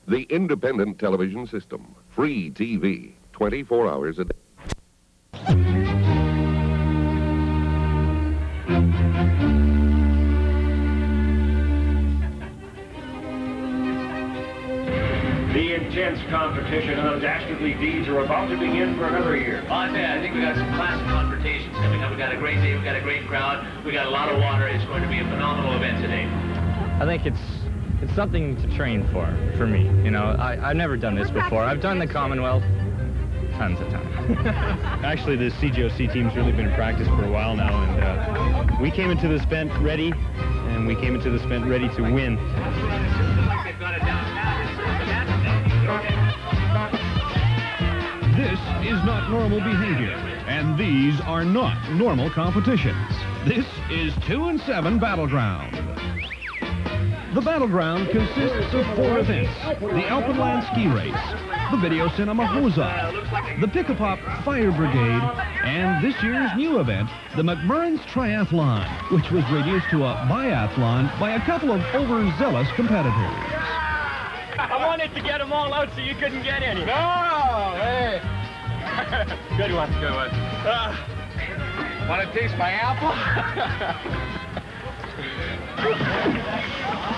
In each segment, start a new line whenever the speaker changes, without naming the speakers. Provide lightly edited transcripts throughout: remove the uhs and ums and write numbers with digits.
The independent television system. Free TV. 24 hours a day.
The intense competition and the dastardly deeds are about to begin for another year.
Well, I think we got some classic confrontations coming up. We got a great day, we got a great crowd, we got a lot of water. It's going to be a phenomenal event today.
I think it's something to train for me. You know, I've never done this before. I've done the Commonwealth tons of times.
Actually, the CGOC team's really been in practice for a while now, and we came into this event ready, and we came into this event ready to win.
This is not normal behavior, and these are not normal competitions. This is 2-7 Battleground. The Battleground consists of 4 events: the Alpenland Ski Race, the Video Cinema Hose-Off, the Pick-a-Pop Fire Brigade, and this year's new event, the McMurran's Triathlon, which was reduced to a biathlon by a couple of overzealous competitors.
I wanted to get them all out so you couldn't get any.
No, hey.
Good one, good one.
Want to taste my apple?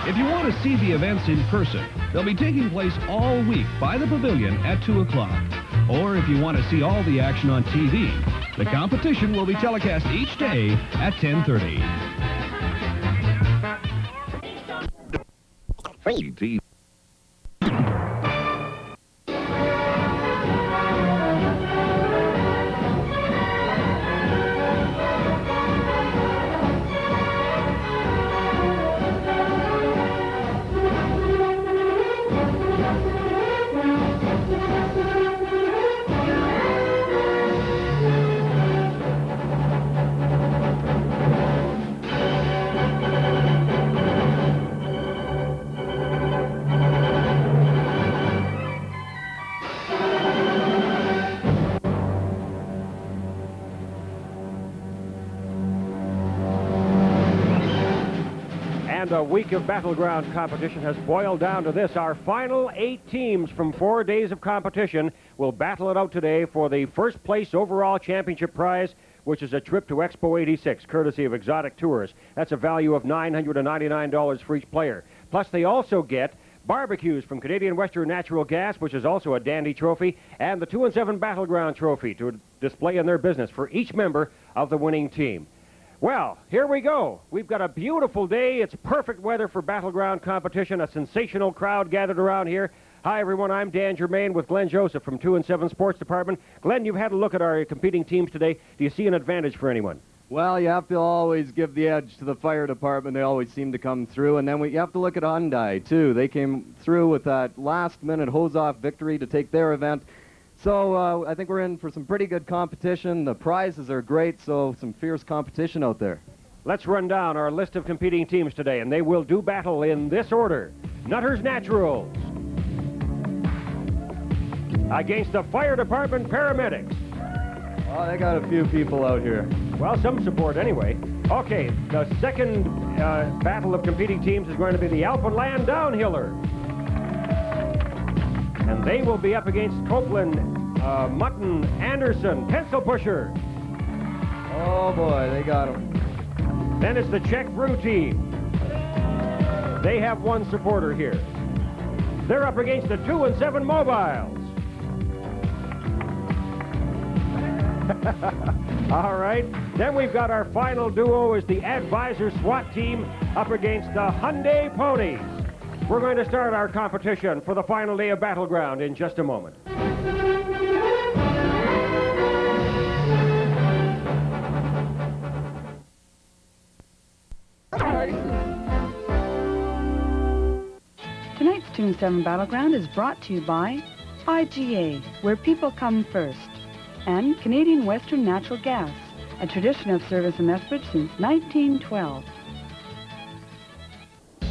If you want to see the events in person, they'll be taking place all week by the pavilion at 2 o'clock. Or if you want to see all the action on TV, the competition will be telecast each day at 10:30.
Free TV.
And a week of Battleground competition has boiled down to this. Our final 8 teams from 4 days of competition will battle it out today for the first place overall championship prize, which is a trip to Expo 86, courtesy of Exotic Tours. That's a value of $999 for each player. Plus, they also get barbecues from Canadian Western Natural Gas, which is also a dandy trophy, and the 2-7 Battleground trophy to display in their business for each member of the winning team. Well, here we go. We've got a beautiful day. It's perfect weather for Battleground competition. A sensational crowd gathered around here. Hi, everyone. I'm Dan Germain with Glenn Joseph from 2-7 Sports Department. Glenn, you've had a look at our competing teams today. Do you see an advantage for anyone?
Well, you have to always give the edge to the fire department. They always seem to come through. And then you have to look at Hyundai, too. They came through with that last-minute hose-off victory to take their event. So I think we're in for some pretty good competition. The prizes are great, so some fierce competition out there.
Let's run down our list of competing teams today, and they will do battle in this order. Nutters Naturals against the Fire Department Paramedics.
Oh, they got a few people out here.
Well, some support anyway. Okay, the second battle of competing teams is going to be the Alpenland Downhiller. And they will be up against Copeland, Mutton, Anderson, Pencil Pusher.
Oh, boy, they got him.
Then it's the Czech Brew team. They have one supporter here. They're up against the 2-7 Mobiles. All right. Then we've got our final duo is the Advisor SWAT team up against the Hyundai Ponies. We're going to start our competition for the final day of Battleground in just a moment.
Tonight's 2-7 Battleground is brought to you by IGA, where people come first, and Canadian Western Natural Gas, a tradition of service in Lethbridge since 1912.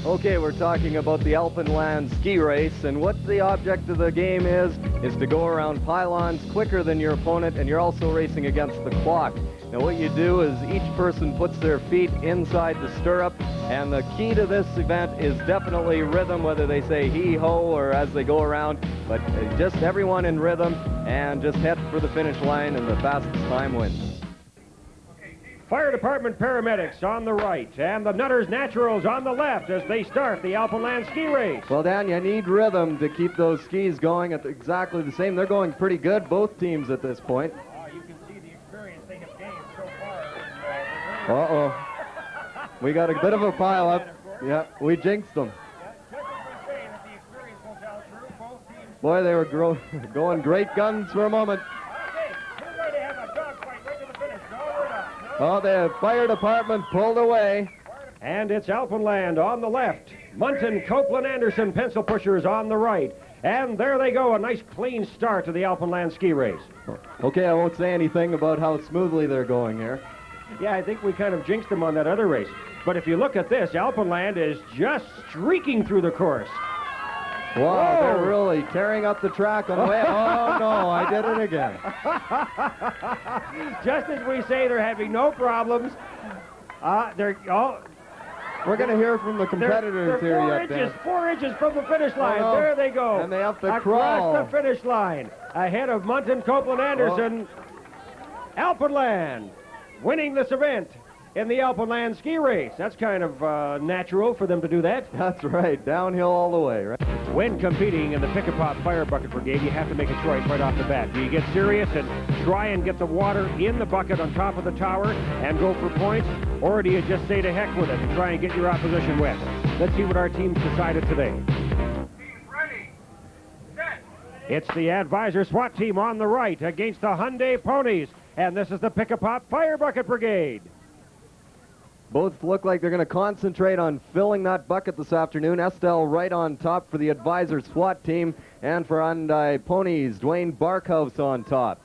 Okay, we're talking about the Alpenland ski race, and what the object of the game is to go around pylons quicker than your opponent, and you're also racing against the clock. And what you do is each person puts their feet inside the stirrup, and the key to this event is definitely rhythm, whether they say hee-ho or as they go around, but just everyone in rhythm and just head for the finish line, and the fastest time wins.
Fire department paramedics on the right, and the Nutters Naturals on the left as they start the Alpenland ski race.
Well, Dan, you need rhythm to keep those skis going at exactly the same. They're going pretty good, both teams at this point.
You can see the experience they have gained so far.
Uh-oh. We got a bit of a pile up. Yeah, we jinxed them. Boy, they were going great guns for a moment. Oh, the fire department pulled away.
And it's Alpenland on the left. Munton, Copeland, Anderson, pencil pushers on the right. And there they go, a nice clean start to the Alpenland ski race.
Okay, I won't say anything about how smoothly they're going here.
Yeah, I think we kind of jinxed them on that other race. But if you look at this, Alpenland is just streaking through the course.
Wow, they're really tearing up the track on the way. Oh, no, I did it again.
Just as we say, they're having no problems.
We're going to hear from the competitors
they're
here yet,
4 inches from the finish line.
Oh, no.
There they go.
And they have to
across
crawl.
the finish line. Ahead of Munton, Copeland, Anderson. Alpenland winning this event in the Alpenland ski race. That's kind of natural for them to do that.
That's right. Downhill all the way, right?
When competing in the Pick-a-Pop Fire Bucket Brigade, you have to make a choice right off the bat. Do you get serious and try and get the water in the bucket on top of the tower and go for points, or do you just say to heck with it and try and get your opposition wet? Let's see what our teams decided today.
Ready, set.
It's the Advisor SWAT team on the right against the Hyundai Ponies, and this is the Pick-a-Pop Fire Bucket Brigade.
Both look like they're going to concentrate on filling that bucket this afternoon. Estelle right on top for the Advisor SWAT team, and for Hyundai Ponies, Dwayne Barkhouse on top.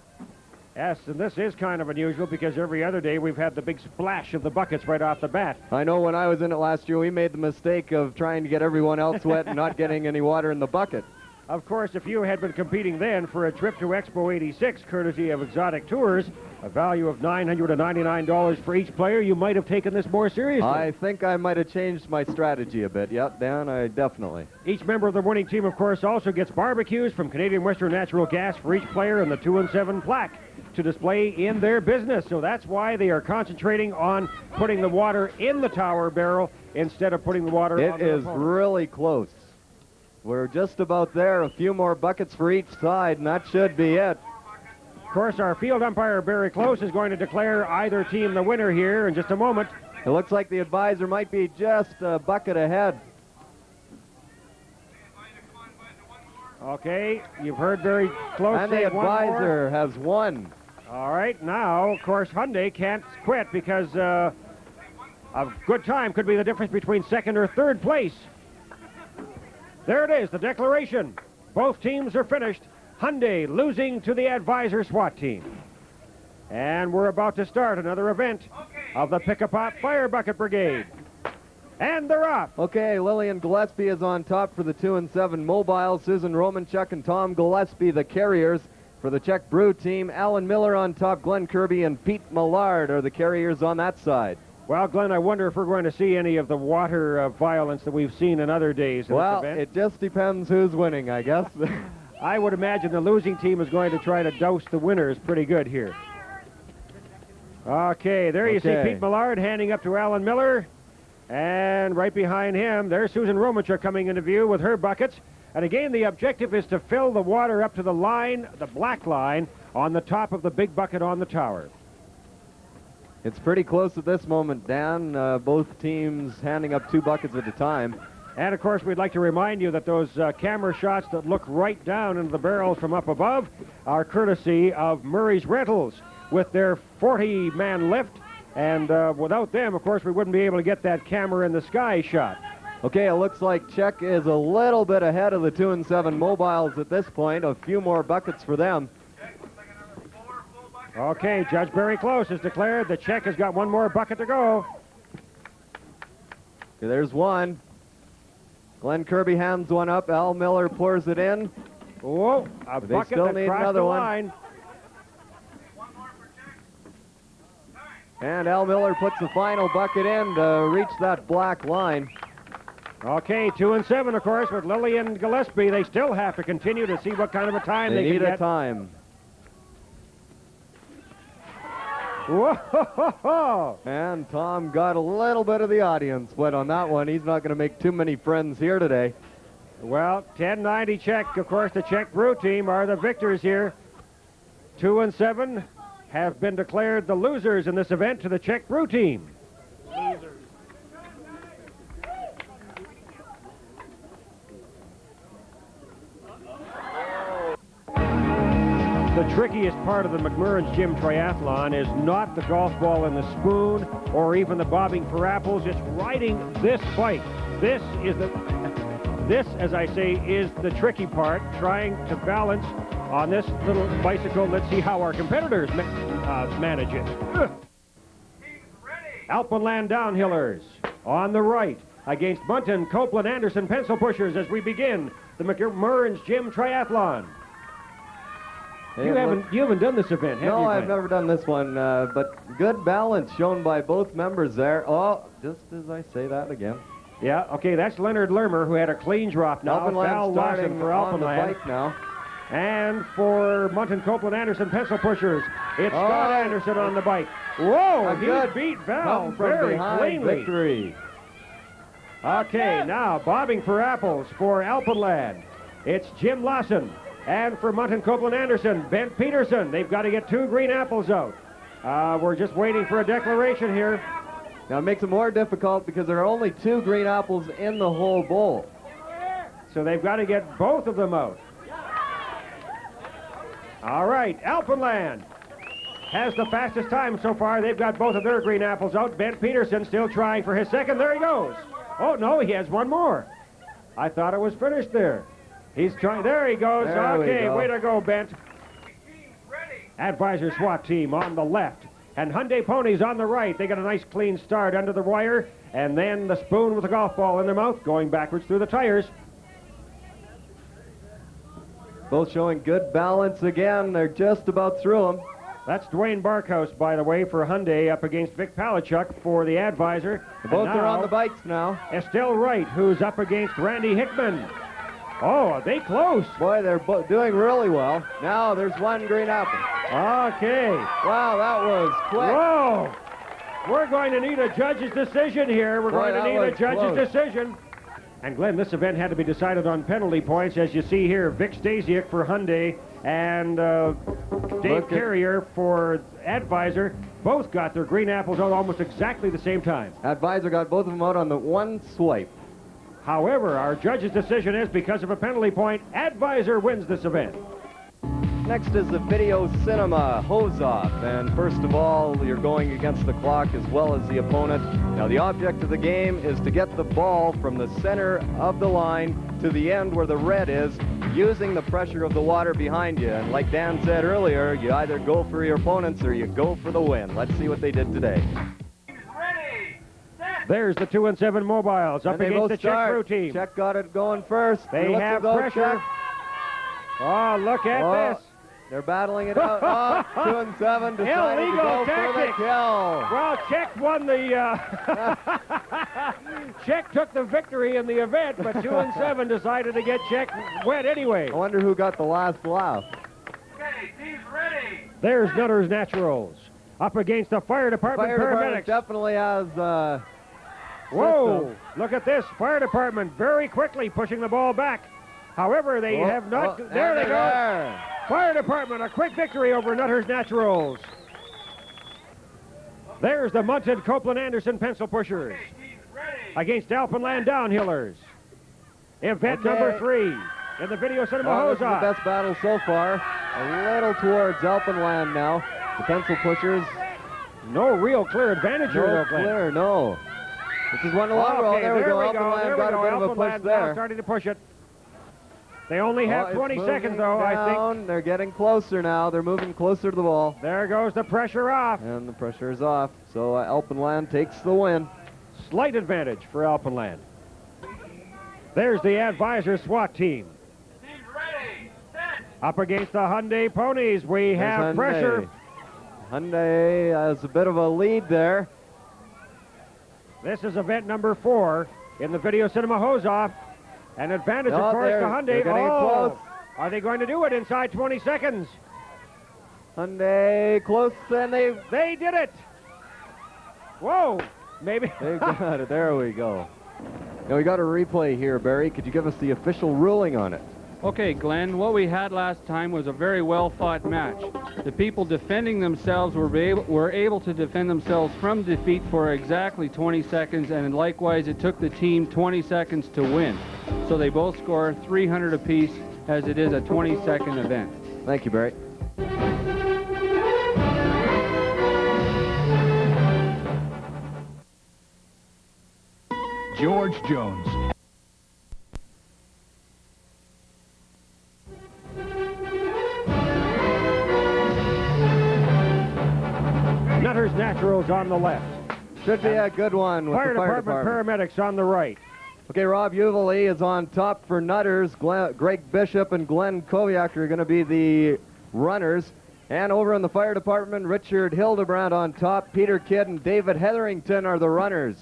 Yes, and this is kind of unusual because every other day we've had the big splash of the buckets right off the bat.
I know when I was in it last year, we made the mistake of trying to get everyone else wet and not getting any water in the bucket.
Of course, if you had been competing then for a trip to Expo 86, courtesy of Exotic Tours, a value of $999 for each player, you might have taken this more seriously.
I think I might have changed my strategy a bit. Yep, Dan, I definitely.
Each member of the winning team, of course, also gets barbecues from Canadian Western Natural Gas for each player and the 2 and 7 plaque to display in their business. So that's why they are concentrating on putting the water in the tower barrel instead of putting the water on the
It is really close. We're just about there. A few more buckets for each side, and that should be it.
Of course, our field umpire, Barry Close, is going to declare either team the winner here in just a moment.
It looks like the Advisor might be just a bucket ahead.
Okay, you've heard Barry Close
and
say
the Advisor has won.
All right, now, of course, Hyundai can't quit because a good time could be the difference between second or third place. There it is, the declaration. Both teams are finished. Hyundai losing to the Advisor SWAT team. And we're about to start another event of the Pick-a-Pop Fire Bucket Brigade. And they're off.
Okay, Lillian Gillespie is on top for the 2 and 7 Mobile. Susan Romanchuk and Tom Gillespie, the carriers for the Czech Brew team. Alan Miller on top, Glenn Kirby and Pete Millard are the carriers on that side.
Well, Glenn, I wonder if we're going to see any of the water violence that we've seen in other days in this event.
It just depends who's winning, I guess.
I would imagine the losing team is going to try to douse the winners pretty good here. Okay, there you see Pete Millard handing up to Alan Miller. And right behind him, there's Susan Romanchuk coming into view with her buckets. And again, the objective is to fill the water up to the line, the black line, on the top of the big bucket on the tower.
It's pretty close at this moment, Dan. Both teams handing up 2 buckets at a time.
And, of course, we'd like to remind you that those camera shots that look right down into the barrels from up above are courtesy of Murray's Rentals with their 40-man lift. And without them, of course, we wouldn't be able to get that camera in the sky shot.
Okay, it looks like Czech is a little bit ahead of the 2 and 7 Mobiles at this point. A few more buckets for them.
Okay, Judge Barry Close has declared the Czech has got 1 more bucket to go.
Okay, there's one. Glenn Kirby hands one up. Al Miller pours it in.
Whoa, a bucket that crossed the line.
And Al Miller puts the final bucket in to reach that black line.
Okay, 2 and 7, of course, with Lilly and Gillespie. They still have to continue to see what kind of a time they
need
can
a
get.
time.
Whoa!
And Tom got a little bit of the audience, but on that one, he's not going to make too many friends here today.
Well, 10-90 Czech. Of course, the Czech Brew team are the victors here. 2 and 7 have been declared the losers in this event to the Czech Brew team. The trickiest part of the McMurran's Gym Triathlon is not the golf ball and the spoon or even the bobbing for apples. It's riding this bike. This, as I say, is the tricky part, trying to balance on this little bicycle. Let's see how our competitors manage it. Alpenland downhillers on the right against Bunton, Copeland, Anderson, pencil pushers as we begin the McMurran's Gym Triathlon. You haven't done this event, have you?
No, I've
Glenn?
never done this one, but good balance shown by both members there. Oh, just as I say that again.
Yeah, okay, that's Leonard Lermer, who had a clean drop now. Val
Alpenland
Lawson
starting
for
on the
Alpenland.
bike now.
And for Munton, Copeland, Anderson, pencil pushers, it's Scott Anderson on the bike. Whoa, he beat Val very cleanly.
Victory.
Okay, now bobbing for apples for Alpenland. It's Jim Lawson. And for Munton, Copeland, Anderson, Bent Peterson. They've got to get 2 green apples out. We're just waiting for a declaration here.
Now it makes it more difficult because there are only 2 green apples in the whole bowl.
So they've got to get both of them out. All right, Alpenland has the fastest time so far. They've got both of their green apples out. Bent Peterson still trying for his second. There he goes. Oh, no, he has one more. I thought it was finished there. He's trying. There he goes.
There
okay,
we go.
way to go, Bent. Advisor SWAT team on the left. And Hyundai Ponies on the right. They got a nice clean start under the wire. And then the spoon with the golf ball in their mouth going backwards through the tires.
Both showing good balance again. They're just about through them.
That's Dwayne Barkhouse, by the way, for Hyundai up against Vic Palachuk for the Advisor.
Both are on the bikes now.
Estelle Wright, who's up against Randy Hickman. Oh, are they close?
Boy, they're doing really well. Now there's 1 green apple.
Okay.
Wow, that was quick.
Whoa! We're going to need a judge's decision here. We're going to need a judge's decision. And Glenn, this event had to be decided on penalty points. As you see here, Vic Stasiuk for Hyundai and Dave Carrier for Advisor both got their green apples out almost exactly the same time.
Advisor got both of them out on the 1 swipe.
However, our judge's decision is because of a penalty point, Advisor wins this event.
Next is the video cinema hose-off. And first of all, you're going against the clock as well as the opponent. Now, the object of the game is to get the ball from the center of the line to the end where the red is, using the pressure of the water behind you. And like Dan said earlier, you either go for your opponents or you go for the win. Let's see what they did today.
There's the 2 and 7 mobiles up against the Czech Brew team.
Czech got it going first.
They have pressure.
Czech.
Oh, look at this.
They're battling it out. 2 and 7 decided to go for the kill.
Well, Czech won the... Czech took the victory in the event, but 2 and 7 decided to get Czech wet anyway.
I wonder who got the last laugh.
Okay, team's ready.
There's Nutter's Naturals up against the fire department paramedics.
Definitely has...
Whoa! Look at this. Fire department very quickly pushing the ball back. However, they have not... there they go. Fire department, a quick victory over Nutter's Naturals. There's the Munton, Copeland, Anderson pencil pushers against Alpenland downhillers. Event number 3 in the video cinema hose-off.
This is the best battle so far. A little towards Alpenland now. The pencil pushers.
No real clear advantage here, though, Glenn.
Clear, no. This is one along.
Okay,
there we go.
Alpenland
got a bit of a push there.
Starting to push it. They only have 20 seconds, though, I think.
They're getting closer now. They're moving closer to the ball.
There goes the pressure off.
And the pressure is off. So Alpenland takes the win.
Slight advantage for Alpenland. There's the Advisor SWAT team.
Team's ready. Set.
Up against the Hyundai Ponies. We have pressure.
Hyundai has a bit of a lead there.
This is event number 4 in the Video Cinema Hose-Off. An advantage, of course, to Hyundai.
They're getting close.
Are they going to do it inside 20 seconds?
Hyundai close, and they
did it. Whoa, maybe.
They got it. There we go. Now we got a replay here, Barry. Could you give us the official ruling on it?
Okay, Glenn, what we had last time was a very well-fought match. The people defending themselves were able to defend themselves from defeat for exactly 20 seconds, and likewise it took the team 20 seconds to win. So they both score 300 apiece, as it is a 20-second event.
Thank you, Barry.
George Jones.
Nutter's Naturals on the left.
Should be a good one with
Fire
the fire
department
department.
paramedics on the right.
Okay, Rob Uvaley is on top for Nutters. Greg Bishop and Glenn Koviak are going to be the runners. And over in the fire department, Richard Hildebrand on top. Peter Kidd and David Hetherington are the runners.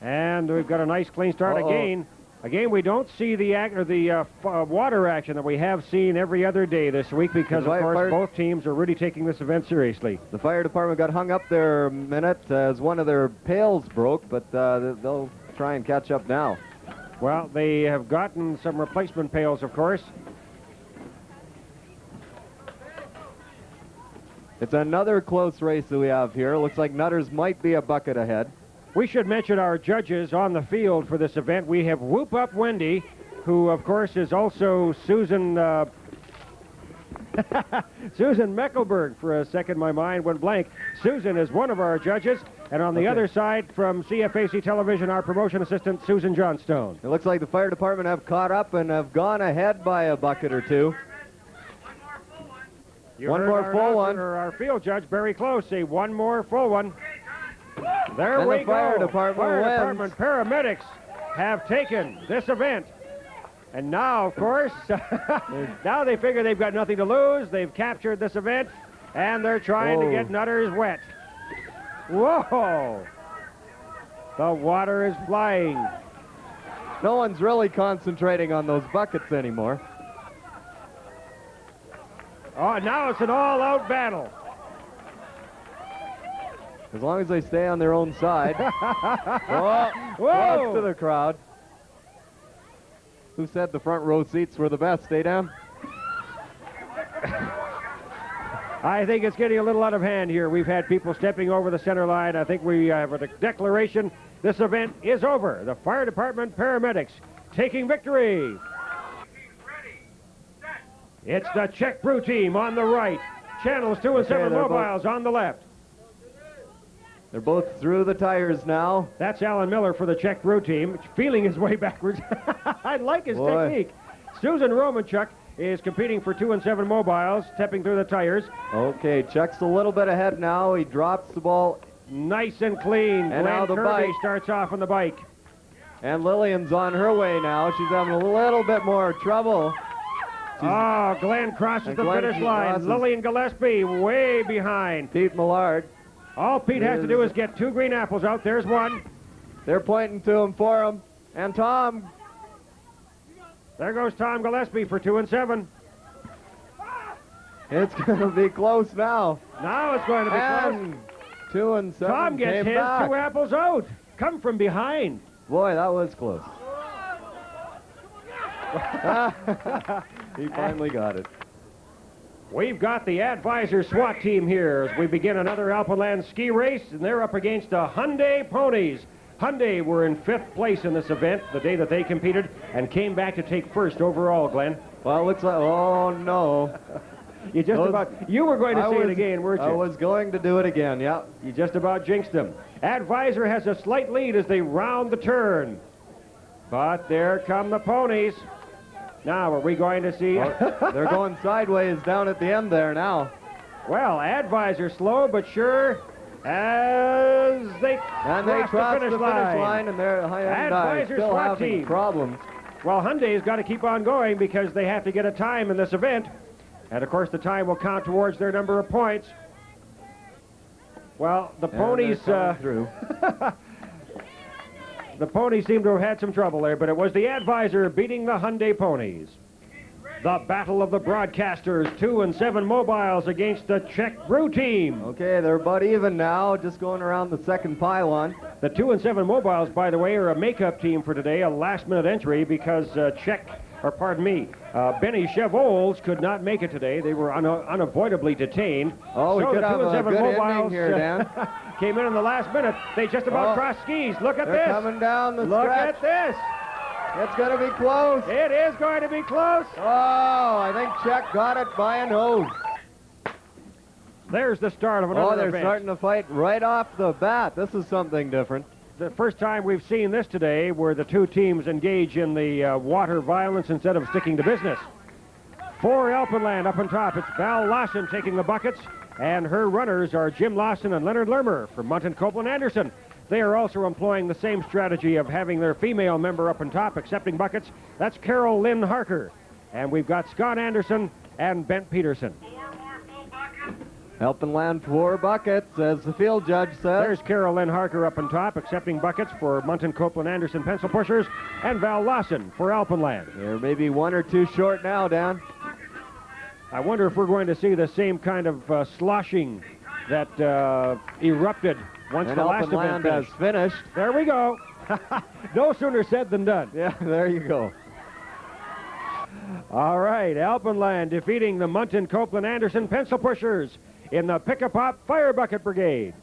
And we've got a nice clean start again. Again, we don't see the water action that we have seen every other day this week because, of course, both teams are really taking this event seriously.
The fire department got hung up there a minute as one of their pails broke, but they'll try and catch up now.
Well, they have gotten some replacement pails, of course.
It's another close race that we have here. Looks like Nutters might be a bucket ahead.
We should mention our judges on the field for this event. We have Whoop Up Wendy, who, of course, is also Susan Susan Meckelberg. For a second, my mind went blank. Susan is one of our judges. And on the other side, from CFAC Television, our promotion assistant, Susan Johnstone.
It looks like the fire department have caught up and have gone ahead by a bucket or two. One more full one.
Our field judge, very close, say one more full one. There
and
we
the fire
go.
Department
Fire
wins.
department paramedics have taken this event. And now, of course, now they figure they've got nothing to lose. They've captured this event, and they're trying to get Nutters wet. Whoa! The water is flying.
No one's really concentrating on those buckets anymore.
Oh, now it's an all-out battle.
As long as they stay on their own side.
Whoa!
Close to the crowd. Who said the front row seats were the best, Dan?
I think it's getting a little out of hand here. We've had people stepping over the center line. I think we have a declaration. This event is over. The fire department paramedics taking victory. It's the Czech Brew team on the right. Channels 2 and 7 mobiles on the left.
They're both through the tires now.
That's Alan Miller for the Czech Brew team, feeling his way backwards. I like his technique. Susan Romanchuk is competing for 2 and 7 mobiles, stepping through the tires.
Okay, Chuck's a little bit ahead now. He drops the ball.
Nice and clean.
And now the bike
starts off on the bike.
And Lillian's on her way now. She's having a little bit more trouble.
Glenn crosses the finish line. Lillian Gillespie way behind.
Pete Millard.
All Pete has to do is get 2 green apples out. There's one.
They're pointing to him for him. And Tom.
There goes Tom Gillespie for 2 and 7.
It's going to be close now.
Now it's going to be close.
2 and 7.
Tom gets his
back.
2 apples out. Come from behind.
Boy, that was close. He finally got it.
We've got the Advisor SWAT team here as we begin another Alpenland ski race, and they're up against the Hyundai Ponies. Hyundai were in 5th place in this event the day that they competed and came back to take 1st overall, Glenn.
Well, it looks like, oh no.
You were going to say it again, weren't you?
I was going to do it again, yeah.
You just about jinxed them. Advisor has a slight lead as they round the turn. But there come the Ponies. Now, are we going to see...
they're going sideways down at the end there now.
Well, Advisor slow but sure as they cross the finish line.
And they're
Advisor
still
SWAT
having
team.
problems.
Well, Hyundai's got to keep on going because they have to get a time in this event. And, of course, the time will count towards their number of points. Well, the ponies...
through.
The ponies seem to have had some trouble there, but it was the Advisor beating the Hyundai ponies. The battle of the broadcasters, 2 and 7 mobiles against the Czech Brew team.
Okay, they're about even now, just going around the second pylon.
The 2 and 7 mobiles, by the way, are a makeup team for today, a last-minute entry because Benny Chevols could not make it today. They were unavoidably detained.
Oh, we
so
could
the
have
2 and
a
7
good
mobiles
ending here, Dan.
came in the last minute. They just about crossed skis. Look at
They're
this.
coming down the
Look
stretch.
at this.
It's going to be close.
It is going to be close.
Oh, I think Czech got it by a nose.
There's the start of another
they're
event.
starting to fight right off the bat. This is something different.
The first time we've seen this today where the two teams engage in the water violence instead of sticking to business. For Alpenland up on top, it's Val Lawson taking the buckets, and her runners are Jim Lawson and Leonard Lermer from Muntin Copeland Anderson. They are also employing the same strategy of having their female member up on top accepting buckets. That's Carol Lynn Harker. And we've got Scott Anderson and Bent Peterson.
Helping land 4 buckets, as the field judge says.
There's Carol Lynn Harker up on top, accepting buckets for Muntin Copeland Anderson pencil pushers, and Val Lawson for Alpenland.
There may be 1 or 2 short now, Dan.
I wonder if we're going to see the same kind of sloshing that erupted once
And
the last event
Alpenland has finished.
There we go. No sooner said than done.
Yeah, there you go.
All right, Alpenland defeating the Muntin Copeland Anderson pencil pushers in the Pick-a-Pop Fire Bucket Brigade.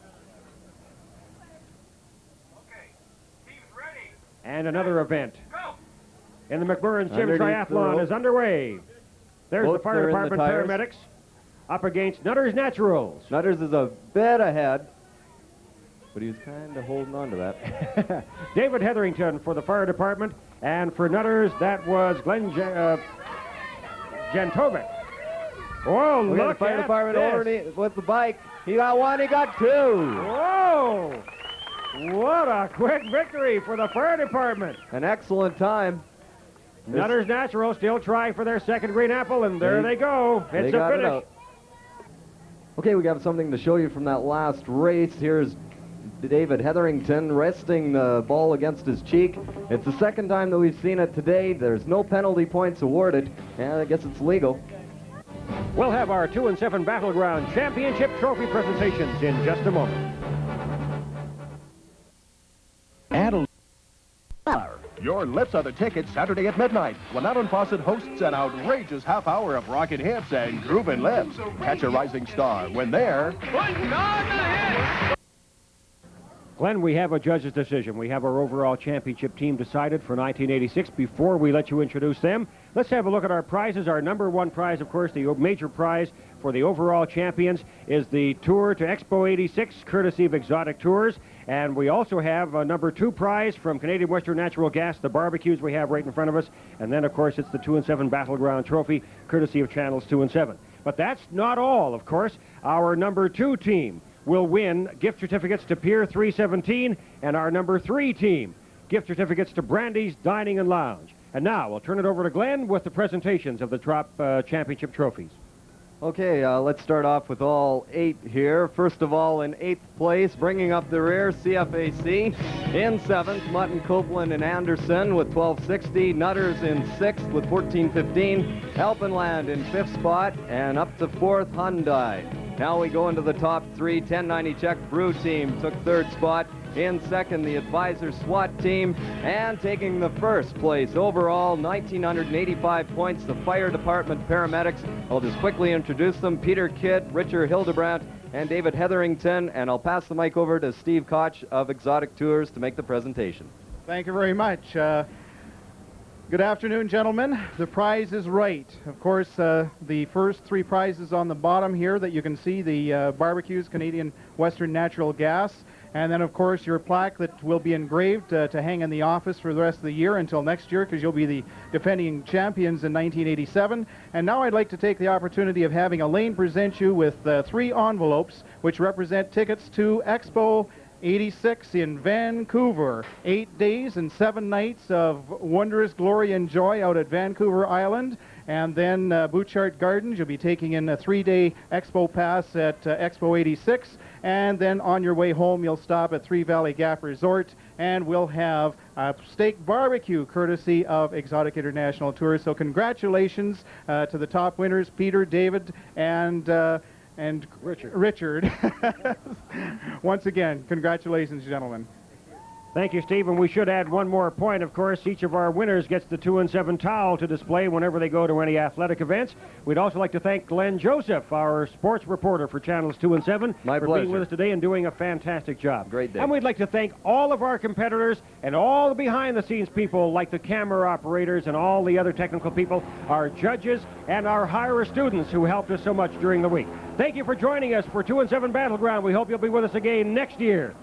Okay, teams ready.
And another event
Go.
in the McMurrin Gym
Underneath the
Triathlon
rope.
is underway. There's
Both
the fire
are in the
department
tires.
paramedics up against Nutter's Naturals.
Nutters is a bit ahead, but he's kind of holding on to that.
David Hetherington for the fire department, and for Nutters, that was Glenn Jantovic. Whoa,
We got
look
the fire
at
department
this.
over with the bike. He got 1, he got 2.
Whoa! What a quick victory for the fire department.
An excellent time.
Nutters Naturals still trying for their second green apple, and there they go.
They
It's
got
a
it
finish.
out. Okay, we got something to show you from that last race. Here's David Hetherington resting the ball against his cheek. It's the second time that we've seen it today. There's no penalty points awarded, and I guess it's legal.
We'll have our 2 and 7 Battleground Championship Trophy presentations in just a moment.
Your lips are the ticket Saturday at midnight when Alan Fawcett hosts an outrageous half hour of rockin' hips and groovin' lips. Catch a rising star when they're...
Glenn, we have a judge's decision. We have our overall championship team decided for 1986. Before we let you introduce them, let's have a look at our prizes. Our number 1 prize, of course, the major prize for the overall champions, is the tour to Expo 86, courtesy of Exotic Tours. And we also have a number 2 prize from Canadian Western Natural Gas, the barbecues we have right in front of us. And then, of course, it's the 2 and 7 Battleground Trophy, courtesy of Channels 2 and 7. But that's not all, of course. Our number 2 team will win gift certificates to Pier 317, and our number 3 team, gift certificates to Brandy's Dining and Lounge. And now we'll turn it over to Glenn with the presentations of the Trop Championship trophies.
Okay, let's start off with all 8 here. First of all, in 8th place, bringing up the rear, CFAC. In 7th, Muntin Copeland and Anderson with 1260. Nutters in 6th with 1415. Alpenland in 5th spot, and up to 4th, Hyundai. Now we go into the top 3. 1090 Czech Brew team took 3rd spot. In 2nd, the Advisor SWAT team. And taking the 1st place overall, 1,985 points, the fire department paramedics. I'll just quickly introduce them. Peter Kidd, Richard Hildebrandt, and David Hetherington. And I'll pass the mic over to Steve Koch of Exotic Tours to make the presentation.
Thank you very much. Good afternoon, gentlemen. The prize is right. Of course, the first 3 prizes on the bottom here that you can see, the barbecues, Canadian Western Natural Gas, and then, of course, your plaque that will be engraved to hang in the office for the rest of the year until next year, because you'll be the defending champions in 1987. And now I'd like to take the opportunity of having Elaine present you with 3 envelopes which represent tickets to Expo 86 in Vancouver. 8 days and 7 nights of wondrous glory and joy out at Vancouver Island. And then Bouchard Gardens, you'll be taking in a 3-day Expo Pass at Expo 86. And then on your way home, you'll stop at Three Valley Gap Resort, and we'll have a steak barbecue courtesy of Exotic International Tours. So congratulations to the top winners, Peter, David, and Richard. Once again, congratulations, gentlemen.
Thank you, Steve. And we should add one more point. Of course, each of our winners gets the 2-7 towel to display whenever they go to any athletic events. We'd also like to thank Glenn Joseph, our sports reporter for Channels 2 and 7,
My
for
pleasure.
being with us today and doing a fantastic job.
Great day.
And we'd like to thank all of our competitors and all the behind-the-scenes people like the camera operators and all the other technical people, our judges, and our higher students who helped us so much during the week. Thank you for joining us for 2 and 7 Battleground. We hope you'll be with us again next year.